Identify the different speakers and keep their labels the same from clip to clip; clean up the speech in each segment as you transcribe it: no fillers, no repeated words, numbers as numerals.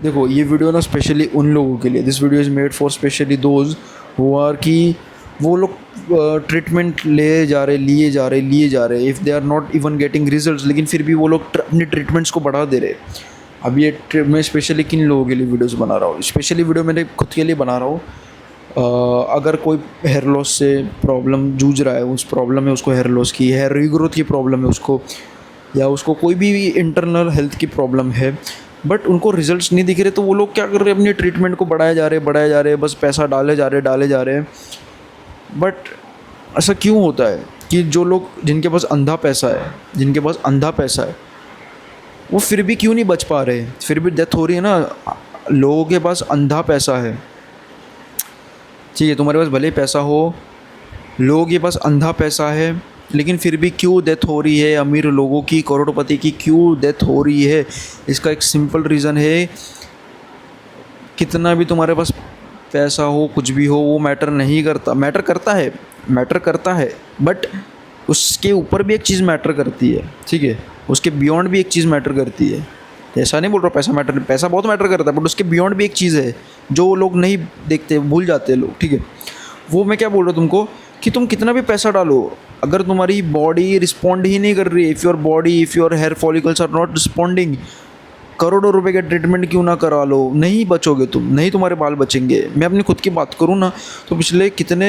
Speaker 1: देखो ये वीडियो ना स्पेशली उन लोगों के लिए, this video is made for specially those who are कि वो लोग ट्रीटमेंट लिए जा रहे if they are not even getting results, लेकिन फिर भी वो लोग अपनी ट्रीटमेंट्स को बढ़ा दे रहे। अब ये मैं स्पेशली किन लोगों के लिए वीडियोस बना रहा हूँ, स्पेशली वीडियो मैंने खुद के लिए बना रहा हूँ। अगर कोई हेयर लॉस से प्रॉब्लम जूझ रहा है, उस प्रॉब्लम है उसको, हेयर लॉस की, हेयर रीग्रोथ की प्रॉब्लम है उसको, या उसको कोई भी इंटरनल हेल्थ की प्रॉब्लम है, बट उनको रिजल्ट्स नहीं दिख रहे, तो वो लोग क्या कर रहे हैं, अपनी ट्रीटमेंट को बढ़ाए जा रहे हैं, बस पैसा डाले जा रहे हैं। बट ऐसा क्यों होता है कि जो लोग जिनके पास अंधा पैसा है वो फिर भी क्यों नहीं बच पा रहे, फिर भी डेथ हो रही है ना। लोगों के पास अंधा पैसा है, ठीक है, तुम्हारे पास भले ही पैसा हो, लोगों के पास अंधा पैसा है, लेकिन फिर भी क्यों डेथ हो रही है अमीर लोगों की, करोड़पति की क्यों डेथ हो रही है? इसका एक सिंपल रीज़न है, कितना भी तुम्हारे पास पैसा हो, कुछ भी हो, वो मैटर करता है, बट उसके ऊपर भी एक चीज़ मैटर करती है, ठीक है, उसके बियॉन्ड भी एक चीज़ मैटर करती है। ऐसा नहीं बोल रहा पैसा बहुत मैटर करता है, बट उसके बियॉन्ड भी एक चीज़ है जो लोग नहीं देखते, भूल जाते हैं लोग, ठीक है। वो मैं क्या बोल रहा हूँ तुमको, कि तुम कितना भी पैसा डालो, अगर तुम्हारी बॉडी रिस्पॉन्ड ही नहीं कर रही है, if your hair follicles are not responding, करोड़ों रुपए के ट्रीटमेंट क्यों ना करा लो, नहीं बचोगे तुम, नहीं तुम्हारे बाल बचेंगे। मैं अपनी खुद की बात करूँ ना, तो पिछले कितने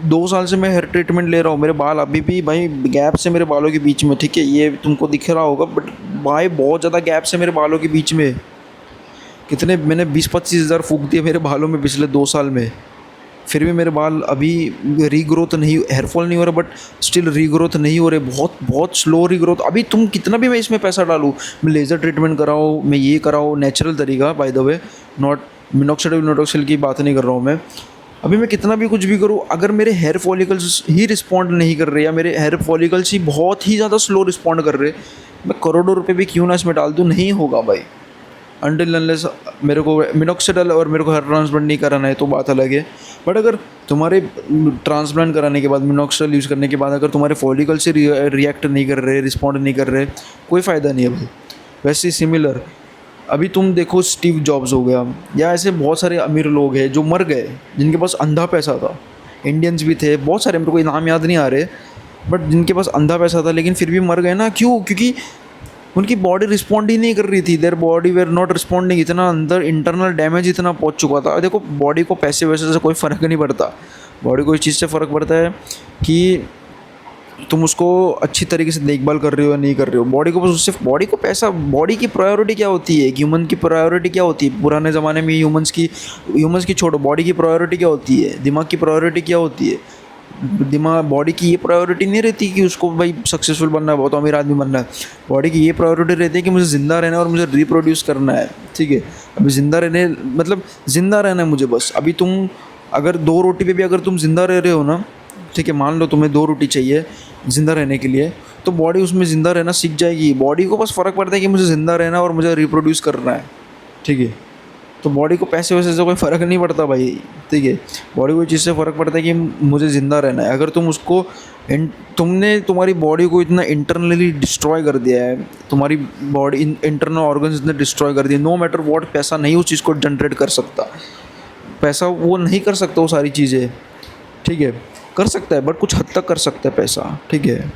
Speaker 1: 2 साल से मैं हेयर ट्रीटमेंट ले रहा हूँ, मेरे बाल अभी भी भाई गैप से मेरे बालों के बीच में, ठीक है, ये तुमको दिख रहा होगा, बट भाई बहुत ज़्यादा गैप से मेरे बालों के बीच में, कितने मैंने 20-25 हज़ार फूक दिए मेरे बालों में पिछले 2 साल में, फिर भी मेरे बाल अभी रीग्रोथ नहीं, हेयरफॉल नहीं हो रहा, बट स्टिल रीग्रोथ नहीं हो रहे, बहुत बहुत स्लो रीग्रोथ। अभी तुम कितना भी मैं इसमें पैसा डालूँ, मैं लेज़र ट्रीटमेंट कराऊँ, मैं ये कराऊँ, नेचुरल तरीका by the way, not minoxidil की बात नहीं कर रहा हूँ मैं, अभी मैं कितना भी कुछ भी करूँ, अगर मेरे हेयर फॉलिकल्स ही रिस्पॉन्ड नहीं कर रहे, या मेरे हेयर फॉलिकल्स ही बहुत ही ज़्यादा स्लो रिस्पॉन्ड कर रहे, मैं करोड़ों रुपये भी क्यों ना इसमें डाल दूँ, नहीं होगा भाई। अनटिल अनलेस मेरे को मिनॉक्सिडिल और मेरे को हेयर ट्रांसप्लांट नहीं कराना है तो बात अलग है, बट अगर तुम्हारे ट्रांसप्लांट कराने के बाद, मिनॉक्सिडिल यूज़ करने के बाद अगर तुम्हारे फॉलिकल से रिएक्ट नहीं कर रहे, रिस्पॉन्ड नहीं कर रहे, कोई फ़ायदा नहीं है भाई। वैसे ही सिमिलर, अभी तुम देखो स्टीव जॉब्स हो गया, या ऐसे बहुत सारे अमीर लोग हैं जो मर गए, जिनके पास अंधा पैसा था, इंडियंस भी थे बहुत सारे, मेरे को नाम याद नहीं आ रहे, बट जिनके पास अंधा पैसा था लेकिन फिर भी मर गए ना, क्यों? क्योंकि उनकी बॉडी रिस्पॉन्ड ही नहीं कर रही थी, their body were not responding, इतना अंदर इंटरनल डैमेज इतना पहुंच चुका था। देखो बॉडी को पैसे वैसे से कोई फ़र्क नहीं पड़ता, बॉडी को इस चीज़ से फ़र्क पड़ता है कि तुम उसको अच्छी तरीके से देखभाल कर रहे हो या नहीं कर रहे हो। बॉडी को बस, सिर्फ बॉडी को पैसा, बॉडी की प्रायोरिटी क्या होती है, ह्यूमन की प्रायोरिटी क्या होती है पुराने ज़माने में, ह्यूमन्स की छोड़ो, बॉडी की प्रायोरिटी क्या होती है, दिमाग की प्रायोरिटी क्या होती है? दिमाग, बॉडी की ये प्रायोरिटी नहीं रहती कि उसको भाई सक्सेसफुल बनना है, बहुत अमीर आदमी बनना है। बॉडी की ये प्रायोरिटी रहती है कि मुझे ज़िंदा रहना है और मुझे रिप्रोड्यूस करना है, ठीक है। अभी ज़िंदा रहने मतलब ज़िंदा रहना है मुझे बस। अभी तुम अगर 2 रोटी पे भी अगर तुम ज़िंदा रह रहे हो ना, ठीक है, मान लो तुम्हें 2 रोटी चाहिए ज़िंदा रहने के लिए, तो बॉडी उसमें ज़िंदा रहना सीख जाएगी। बॉडी को बस फ़र्क पड़ता है कि मुझे ज़िंदा रहना है और मुझे रिप्रोड्यूस करना है, ठीक है। तो बॉडी को पैसे वैसे से कोई फ़र्क नहीं पड़ता भाई, ठीक है। बॉडी को इस चीज़ से फ़र्क पड़ता है कि मुझे ज़िंदा रहना है। अगर तुम उसको तुमने तुम्हारी बॉडी को इतना इंटरनली डिस्ट्रॉय कर दिया है, तुम्हारी बॉडी इंटरनल ऑर्गन्स इतने डिस्ट्रॉय कर दिए, नो मैटर व्हाट, पैसा नहीं उस चीज़ को जनरेट कर सकता, पैसा वो नहीं कर सकता वो सारी चीज़ें, ठीक है। कर सकता है बट कुछ हद तक कर सकता है पैसा, ठीक है।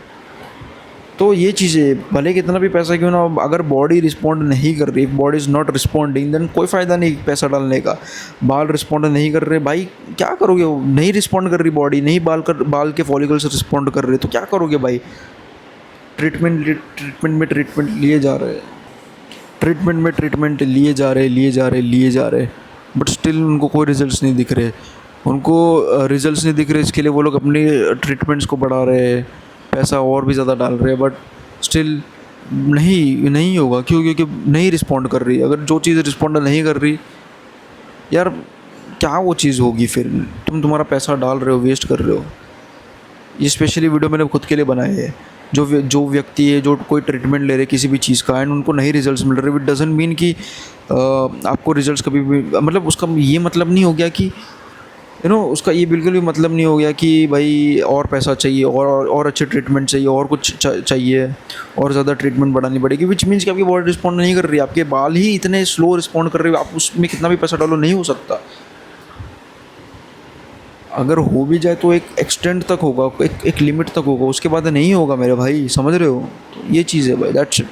Speaker 1: तो ये चीज़ें भले कितना भी पैसा क्यों ना, अगर बॉडी रिस्पॉन्ड नहीं कर रही, body is not responding, then कोई फ़ायदा नहीं पैसा डालने का। बाल रिस्पॉन्ड नहीं कर रहे भाई, क्या करोगे? वो नहीं रिस्पॉन्ड कर रही बॉडी, नहीं बाल के फॉलिकल्स रिस्पॉन्ड कर रहे, तो क्या करोगे भाई? ट्रीटमेंट लिए जा रहे हैं, लिए जा रहे, बट स्टिल उनको कोई रिजल्ट्स नहीं दिख रहे। इसके लिए वो लोग अपनी ट्रीटमेंट्स को बढ़ा रहे हैं, पैसा और भी ज़्यादा डाल रहे हैं, बट स्टिल नहीं होगा। क्यों? क्योंकि नहीं रिस्पॉन्ड कर रही। अगर जो चीज़ रिस्पॉन्ड नहीं कर रही यार, क्या वो चीज़ होगी फिर? तुम्हारा पैसा डाल रहे हो, वेस्ट कर रहे हो। ये स्पेशली वीडियो मैंने खुद के लिए बनाई है। जो व्यक्ति है, जो कोई ट्रीटमेंट ले रहे किसी भी चीज़ का, एंड उनको नहीं रिजल्ट्स मिल रहे, इट डजंट मीन कि आपको रिजल्ट्स कभी भी, मतलब उसका ये मतलब नहीं हो गया कि उसका ये बिल्कुल भी मतलब नहीं हो गया कि भाई और पैसा चाहिए और अच्छे ट्रीटमेंट चाहिए और कुछ चाहिए और ज़्यादा ट्रीटमेंट बढ़ानी पड़ेगी, विच मीन्स कि आपकी बॉडी रिस्पॉन्ड नहीं कर रही है, आपके बाल ही इतने स्लो रिस्पॉन्ड कर रहे हो, आप उसमें कितना भी पैसा डालो नहीं हो सकता। अगर हो भी जाए तो एक एक्सटेंड तक होगा, एक लिमिट तक होगा, उसके बाद नहीं होगा मेरे भाई, समझ रहे हो? ये चीज़ है भाई, दैट्स इट।